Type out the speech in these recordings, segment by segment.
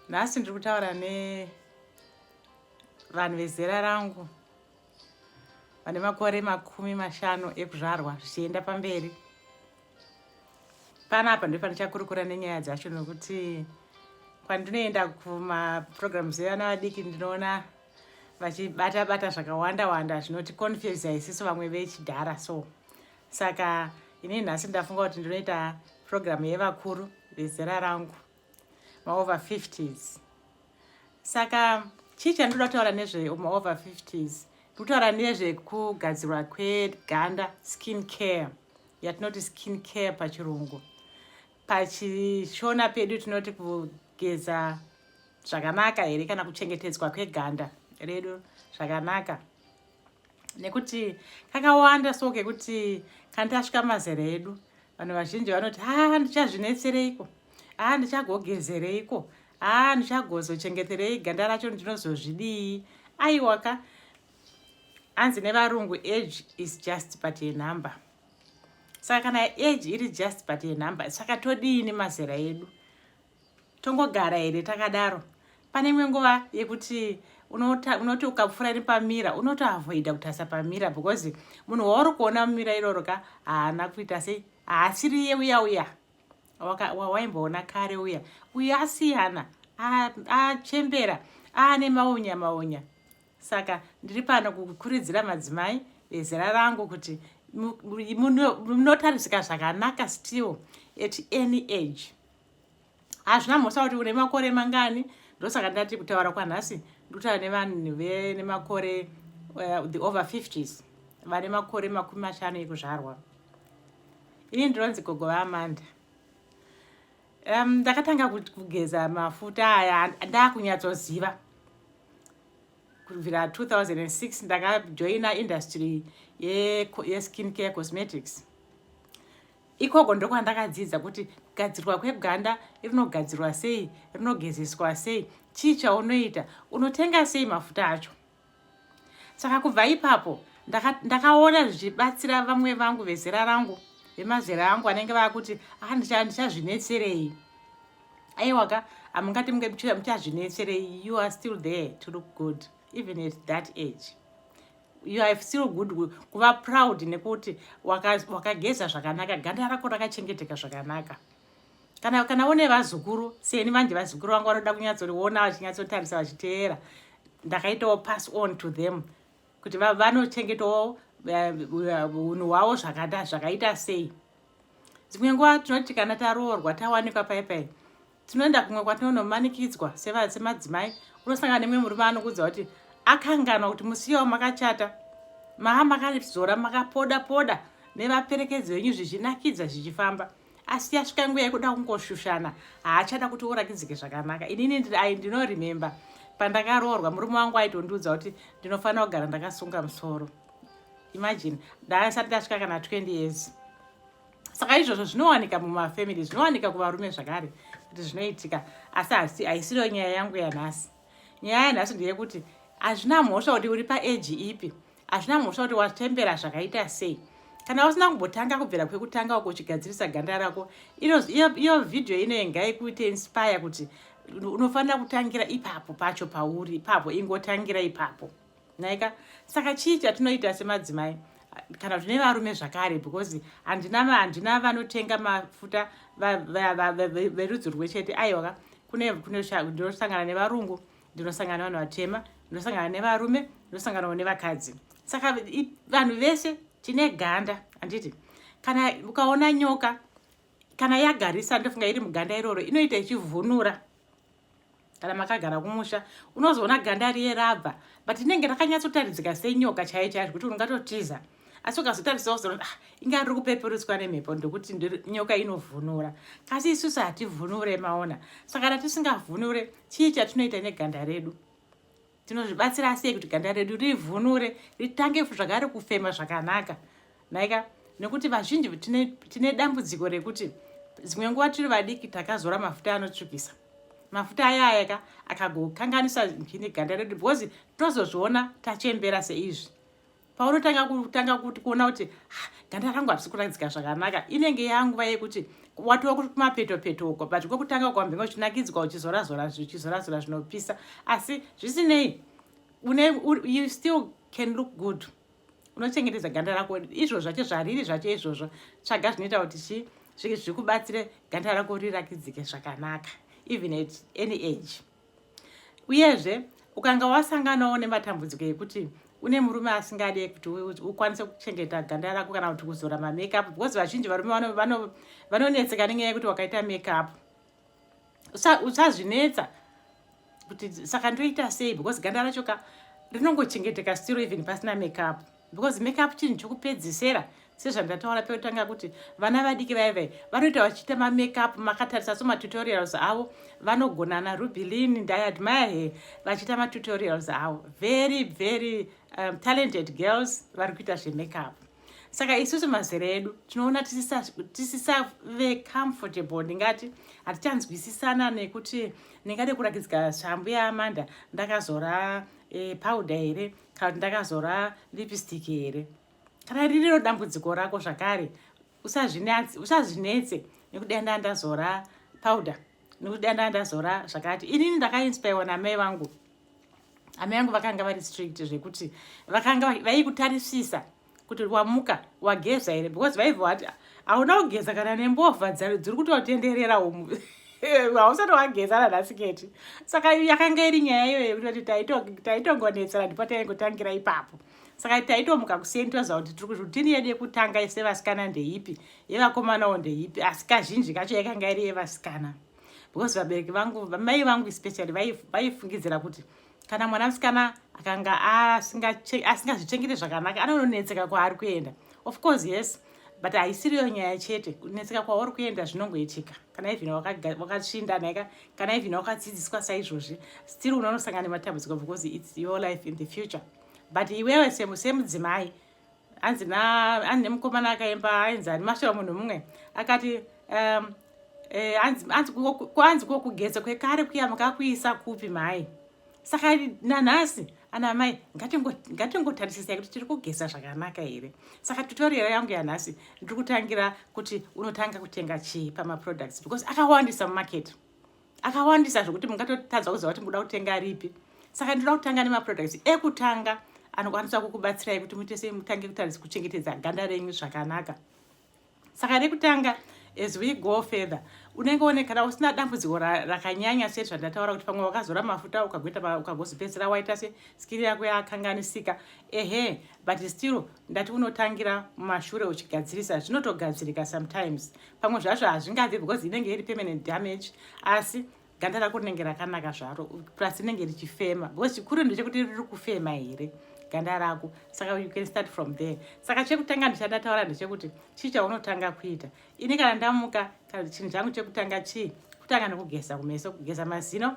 Nhasi ndiri kutaura nevanhu vezera rangu vane makore 50 ekuzvarwa zvichienda pamberi. Panapa ndipo pandichakurukura nenyaya dzacho nokuti kwandinoenda kumaprograms evana vadiki ndinoona vachibata zvakawanda zvinoti confuse isiso vamwe vechidhara. Saka ini nhasi ndafunga kuti ndinoita program yevakuru vezera rangu maover 50s. Saka chii chandinoda kutaura nezvemaover 50s? Ndikutaura nezvekugadzirwa kweganda, skin care, yatinoti skin care pachirungu. Pachishona pedu tinoti kugeza zvakanaka here kana kuchengetedzwa kweganda redu zvakanaka. Nekuti kakawanda so kekuti kana tasvika mazera edu vanhu vazhinji vanoti ndichazvinetsereiko, ndichagogezereiko, ndichagozochengeterei ganda racho ndinozozvidii. Aiwaka hanzi nevarungu age is just but a number. Saka kana age iri just but a number, saka todini mazera edu? Tongogara here takadaro? Pane imwe nguva yekuti unoti ukapfuura nepamira unotoavoida kutasa pamira because munhu wauri kuona mumira iroro haana kuita sei, haasiriye uya wawaimboona kare uya asiyana, achembera, aane maunya. Saka ndiri pano kukuridzira madzimai vezera rangu kuti munotarisika zvakanaka still at any age. Hazvina mhosa kuti une makore mangani. Ndosaka ndati kutaura kwanhasi ndikutaura nevanhu vene makore the over 50s, vane makore 50 ekuzvarwa. Ini ndinonzi gogo vaamanda. Ndakatanga kugeza mafuta aya ndakunyatsoziva kubvira 2006 ndakajoina industry yeskin care cosmetics. Ikoko ndokwandakadzidza kuti kugadzirwa kweganda rinogadzirwa sei, rinogezeswa sei, chii chaunoita, unotenga sei mafuta acho. Saka kubva ipapo ndakaona zvichibatsira vamwe vangu vezera rangu, vemazera angu anenge vakuti ndichazvinetserei. Aiwaka hamungati muchazvinetserei, you are still there to look good even at that age. You are still good kuva proud nekuti wakageza zvakanaka, ganda rako rakachengeteka zvakanaka. Kana une vazukuru, seni vanje vazukuru vangu vanoda kunyatsoriona vachinyatsotarisa vachiteera, ndakaitawo pass on to them kuti vanochengetawo unhu hwavo zvakaita sei. Dzimwe nguva tinoti kana taroorwa tawanikwa paipai tinoenda kumwe kwatinonomanikidzwa semadzimai. Unosangana nemwe murume anokudza kuti akanganwa kuti musiyawo makachata, makazora makapoda nevaperekedzi venyu zvichinakidza zvichifamba, asi yasvika nguva yekuda kungoshushana haachada kuti urakidzike zvakanaka. Inini ndinorimemba pandakaroorwa murume wangu aitondiudza kuti ndinofanira kugara ndakasunga musoro. Imagine, ndasati ndasvika kana 20 years. Saka izvozvo zvinowanika mumafamily, zvinowanika kuvarume zvakare kuti zvinoitika, asi haisiriyo nyaya yangu yanhasi. Nyaya yanhasi ndeyekuti hazvina mhosva kuti uri paeji ipi, hazvina mhosva kuti watembera zvakaita sei. Kana usina kumbotanga kubvira kwekutanga ukuchigadzirisa ganda rako, iyo vhidhiyo ino ngaikuite inspire kuti unofanira kutangira ipapo pacho pauri ipapo, ingotangira ipapo. Naika, saka chii chatinoita semadzimai kana tine varume zvakare, because handina vanotenga mafuta verudzi rwechete. Aiwaka ndinosangana nevarungu, ndinosangana nevanhu vatema, ndinosangana nevarume, ndinosangana nevakadzi. Saka vanhu vese tine ganda, handiti. Kana ukaona nyoka, kana yagarisa ndofunga iri muganda iroro, inoita ichivhunura. Kana makagara kumusha unozoona ganda riye rabva, but inenge rakanyatsotaridzika senyoka chaiyo kuti ungatotiza. Asi ukazotarisawo zona inga riri kupeperutswa nemhepo ndokuti nyoka inovhunura. Kasi isusu hativhunure, maona. Saka kana tisingavhunure, chii chatinoita neganda redu? Tinozvibatsira sei kuti ganda redu rivhunure, ritange zvakare kufema zvakanaka. Naika, nekuti vazhinji tine dambudziko rekuti dzimwe nguva tiri vadiki takazora mafuta anotsvukisa. Mafuta aya akagokanganisa ganda redu, because tinozozviona tachembera seizvi. paunotanga kuti kuona kuti ganda rangu harisi kuratidzika zvakanaka, inenge yanguva yekuti watova kuri kumapeto uko, but kwekutanga kwambinga uchinakidzwa uchizorazora zvinopisa. Asi zvisinei, you still can look good. Unochengetedza ganda rako izvo zvacho zvariri zvacho izvozvo. Tsvaga zvinoita kuti zvikubatsire ganda rako rirakidzike zvakanaka, even at any age. Uyezve ukanga wasanganawo nematambudziko ekuti une murume asingade kuti ukwanise kuchengeta ganda rako kana kuti kuzora mamakeup, because vazhinji varume vanonetseka nenyaya yekuti wakaita makeup. Usazvinetsa kuti saka ndoita sei, because ganda racho rinongochengeteka still even pasina makeup, because makeup chinhu chokupedzisira. Sezvandataura pekutanga kuti vana vadiki vaivai vanoita vachiita mamakeup makatarisa somatutorials avo, vanogona naRubilin ndiadmire vachiita matutorials avo. Very talented girls vari kuita zvemakeup. Saka isusu mazera edu tinoona tisisave comfortable, ndingati hatichanzwisisana nekuti ndingade kurakidzika shambu yaamanda ndakazora powder here kana kuti ndakazora lipstick here. Kana ririro dambudziko rako zvakare, usazvinetse nekudenda ndazora powder, nekudenda ndazora zvakati. Inini ndakainspire namai vangu. Amai vangu vakanga vari strict zvekuti vakanga vaikutarisisa kuti wamuka wageza here, because vaibva vati hauna kugeza kana nembovha dziri kutotenderera umu hausati wageza nanasiketi. Saka yakanga iri nyaya iyoyo yekuti taitongonetsera ndipo taingotangira ipapo. Saka taitomuka kuseni toziva kuti rutini yedu yekutanga sevasikana ndeipi, yevakomanawo ndeipi, asi kazhinji kacho yakanga iri yevasikana. Because vabereki vangu, mai vangu especially, vaifungidzira kuti kana mwana musikana akanga asingazvichengete zvakanaka anononetseka kwaari kuenda. Of course yes, but haisiriyo nyaya chete. Kunetseka kwauri kuenda zvinongoitika. Kana ivhina wakasvinda naika, kana ivhina wakadzidziswa saizvozvi, still unonosangana nematambudziko because it's your life in the future. But iwewe semudzimai, ane mukomana akaimba ainzi ani Mashano munhu mumwe akati anzi kokugeza kwekare kuya makakuisa kupi mai. Saka nanhasi ana mai ngatingotarisisai kuti tiri kugeza zvakanaka here. Saka tutorial yangu yanhasi ndiri kutangira kuti unotanga kutenga chii pamaproducts, because akawandisa mumarket, akawandisa zvokuti mungatotadza kuziva kuti muda kutenga ripi. Saka ndinoda kutanga nemaproducts ekutanga anokwanisa kukubatsirai kuti muite mutange kuchengetedza ganda renyu zvakanaka. Saka rekutanga, as we go further, unenge onekana usina dambudziko rakanyanya sezvandataura kuti pamwe wakazora mafuta ukagozopedzera waita skin yako yakanganisika. But still ndati unotangira mumashure uchigadzirisa, zvinotogadzirika sometimes. Pamwe zvacho hazvingabvi because inenge iri permanent damage, asi ganda rako rinenge rakanaka zvaro, plus rinenge richifema, because chikuru ndechekuti riri kufema here ganda rako. Saka you can start from there. Saka chekutanga ndichandataura ndechekuti chii chaunotanga kuita. Ini kana ndamuka, kana chinhu changu chekutanga chii, kutanga nekugeza kumeso, kugeza mazino,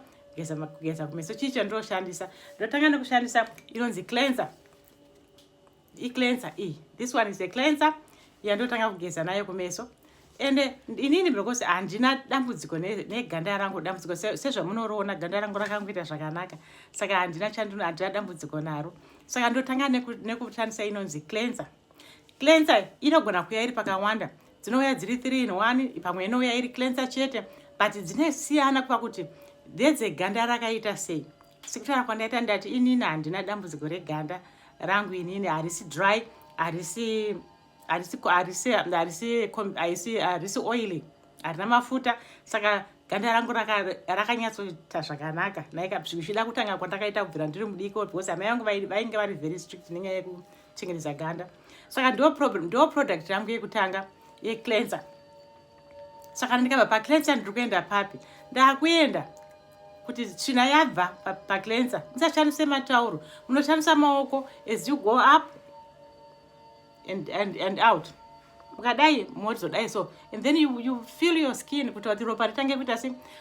kugeza kumeso. Chii chandoshandisa, ndotanga nekushandisa inonzi cleanser. Cleanser this one is a cleanser yandotanga kugeza nayo kumeso. Ende inini because handina dambudziko neganda rangu, dambudziko sezvamunoroona ganda rangu rakangoita zvakanaka. Saka handina dambudziko naro. Saka ndotanga nekushandisa inonzi cleanser. Cleanser inogona kuya iri pakawanda. Dzinouya dziri 3 in 1, pamwe inouya iri cleanser chete, but dzinesiyana pakuti ndedze ganda rakaita sei. Sikutaura kwandaita ndati inini handina dambudziko reganda rangu, inini harisi dry, harisi oily, harina mafuta. Saka ganda rangu rakanyatsoita zvakanaka. Naika zvichida kutanga kwandakaita kubvira ndiri mudiki, because amai vangu vainge vari very strict nenyaya yekuchengetedza ganda. Saka ndo product yangu yekutanga yecleanser. Saka ndikabva pacleanser ndiri kuenda papi? Ndakuenda kuti tsvina yabva pacleanser musashandise matauro, munoshandisa maoko as you go up and out. Mukadai mozodai so, and then you feel your skin kuti ropa ritange kuita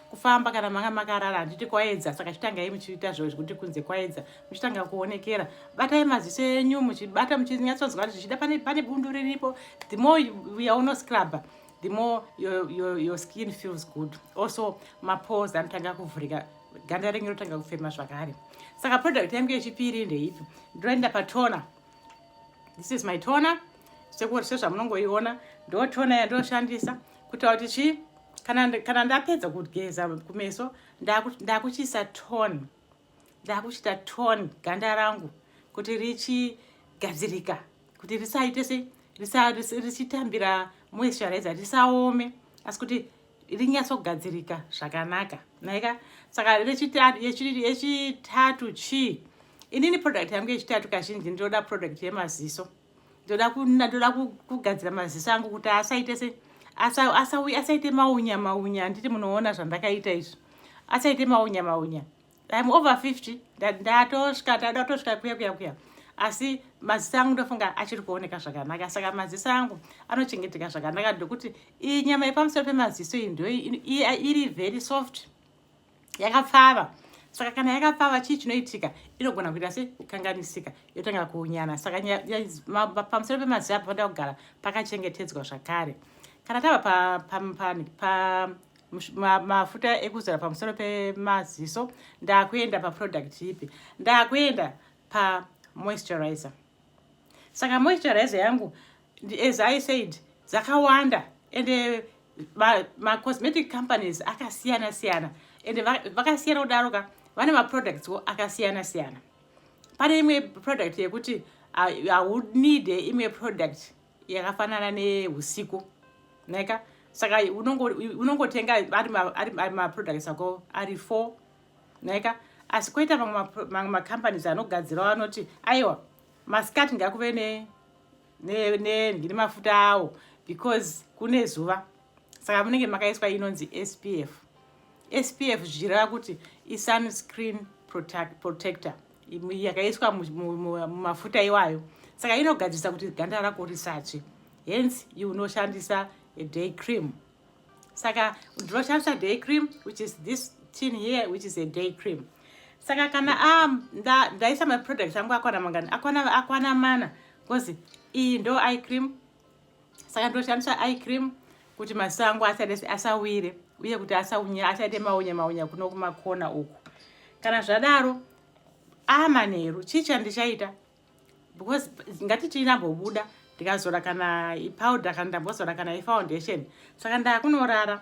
kufamba kana manga makarara, handiti kwaedza. Saka chitangai muchiita zvozvo kuti kunze kwaedza, muchitanga kuonekera. Batai maziso enyu, muchibata muchinyatsonzwa kuti zvichida pane bundu riripo. The more we are scrub, the more your skin feels good. Also mapores anotanga kuvhurika, ganda renyu rotanga kufema zvakare. Saka product yangu yechipiri ndeipi? Ndoenda patona. this is my toner. Sezvamunongoiona ndo toner yandoshandisa kutaura kuti chii, kana ndapedza kugeza kumeso ndakuchisa tone, ndakuchita tone ganda rangu kuti richigadzirika, kuti risaite se richitambira moisturizer, risaome, asi kuti rinyatsogadzirika zvakanaka. Naika saka yechitatu chii, inini product yangu yechitatu kazhinji ndoda product yemaziso. Ndoda kugadzira maziso angu kuti asaite se asaite maunya. Handiti munoona zvandakaita izvi, asaite maunya. I'm over 50, ndatosvika kuya, asi maziso angu ndofunga achiri kuoneka zvakanaka. Saka maziso angu anochengeteka zvakanaka ndokuti iyi nyama yepamusoro pemaziso iyi ndo iri very soft, yakapfava. Saka kana yakapfava chii chinoitika, inogona kuita sekanganisika, yotanga kuunyana. Saka pamusoro pemaziso apa panoda kugara pakachengetedzwa zvakare. Kana tava mafuta ekuzora pamusoro pemaziso, ndakuenda paproduct ipi? Ndakuenda pamoisturizer. Saka moisturizer yangu, as I said, dzakawanda, ende cosmetic companies akasiyana, ende vakasiyana kudaroka vane maproducts akasiyana. Pane imwe product yekuti haunide imwe product yakafanana nehusiku. Naika saka unongotenga ari maproducts ako ari 4. Naika asi koita mamwe macompanies anogadzirawo anoti aiwa masikati ngakuve ne mafuta awo because kune zuva. Saka munenge makaiswa inonzi SPF zvireva kuti sunscreen protector yakaiswa mumafuta iwayo. Saka inogadzirisa kuti ganda rako risatsve, hence unoshandisa a day cream. Saka ndoshandisa day cream, which is this tin here, which is a day cream. Saka kana ndaisa maproducts angu akwana mangani, akwana mana, because iyi ndo eye cream. Saka ndoshandisa eye cream kuti maziso angu asawire, uye kuti asaite maunya kuno kumakona uku. Kana zvadaro manheru, chii chandichaita, because ngatiti inambobuda ndikazora kana ipowder kana ndambozora kana ifoundation. Saka ndakunorara,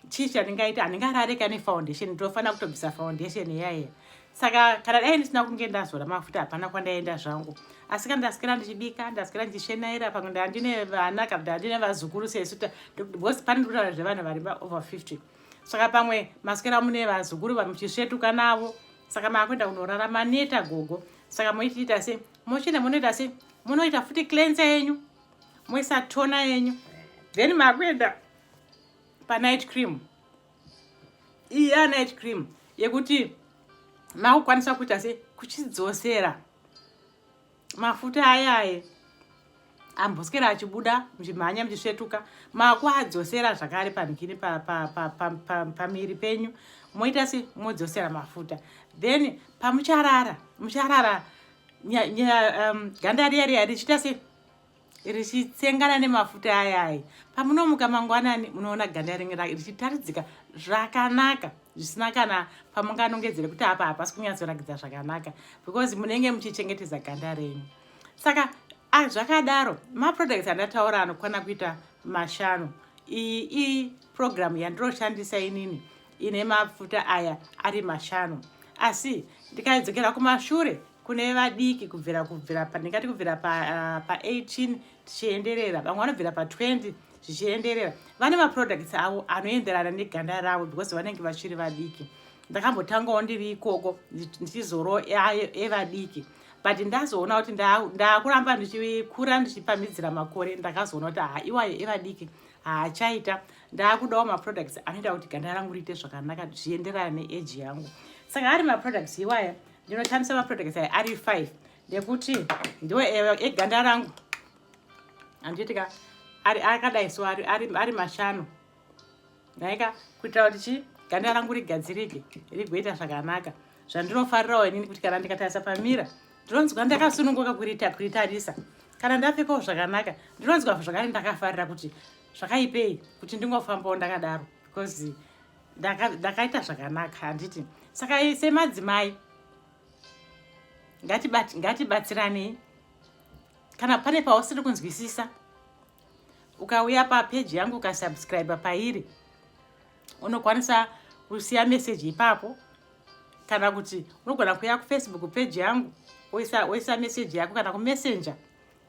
chii chandingaita, handingarare kana foundation, ndinofanira kutobvisa foundation iyaye. Saka kana dai ndisina kunge ndazora mafuta hapana kwandaenda zvangu. Asi kana ndasikira ndichibika, ndasikira ndichishenaira, pamwe ndandine vana kana ndandine vazukuru sesu, because pane ndikutaura zvevanhu vari over 50. Saka pamwe masikira mune vazukuru vamuchisvetuka navo, saka makuenda kunorara maneta gogo. Saka moitiita se mochina munoita se munoita futi cleanser yenyu, moisa toner yenyu, then makuenda night cream. Iya night cream yekuti makukwanisa kuita se kuchidzosera mafuta ayaye amboswera achibuda muchimhanya muchisvetuka, makuadzosera zvakare panikini pamiri penyu, moita se modzosera mafuta. Then pamucharara ganda riya richiita se richitsengana nemafuta ayaye, pamunomuka mangwanani munoona ganda ringe richitaridzika zvakanaka, zvisina kana pamunganongedzere kuti apa hapasi kunyatsorakidza zvakanaka, because munenge muchichengetedza ganda renyu. Saka zvakadaro maproducts andataura anokwana kuita Mashano. Iyi program yandoshandisa inini ine mafuta aya ari Mashano. Asi ndikaidzokera kumashure kune vadiki kubvira ndingati kubvira pa18 tichienderera, vamwe vanobvira pa20 zvichienderera, vane maproducts avo anoenderana neganda ravo because vanenge vachiri vadiki. Ndakambotangawo ndiri ikoko ndichizoro evadiki, but ndazoona kuti ndakuramba ndichikura ndichipamhidzira makore, ndakazoona kuti iwayo evadiki haachaita. Ndakudawo maproducts anoita kuti ganda rangu riite zvakanaka zvienderana neage yangu. Saka ari maproducts iwaya ndinoshandisa maproducts aya ari 5, ndekuti ndiwo eganda rangu anditika akadaiswa ari Mashano. Naika kuitira kuti ganda rangu rigadzirike, rigoita zvakanaka. Zvandinofarirawo inini kuti kana ndikatarisa pamira ndinonzwa ndakasununguka kuritarisa. Kana ndapfekawo zvakanaka ndinonzwa zvakare ndakafarira kuti zvakaipei kuti ndingofambawo ndakadaro, because ndakaita zvakanaka handiti. Saka semadzimai ngatibatsiranei, kana pane pausiri kunzwisisa ukauya papeji yangu ukasubscribe pairi unokwanisa kusiya message ipapo kana kuti unogona kuya kufacebook page yangu woisa message yako kana kumessenger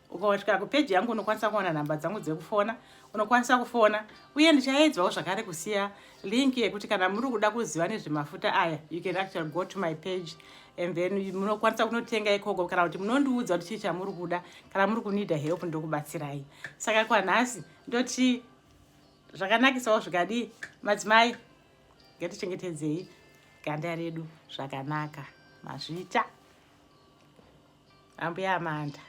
ukasvika kupeji yangu unokwanisa kuona namba dzangu dzekufona unokwanisa kufona uye ndichaedzwawo zvakare kusiya link yekuti kana muri kuda kuziva nezvemafuta aya you can actually go to my page and then munokwanisa kunotenga ikoko kana kuti munondiudza kuti chii chamuri kuda kana muri kunida help ndokubatsirai. Saka kwanhasi ndoti zvakanakisawo zvikadii madzimai ngatichengetedzei ganda redu zvakanaka mazvita ambuya amanda.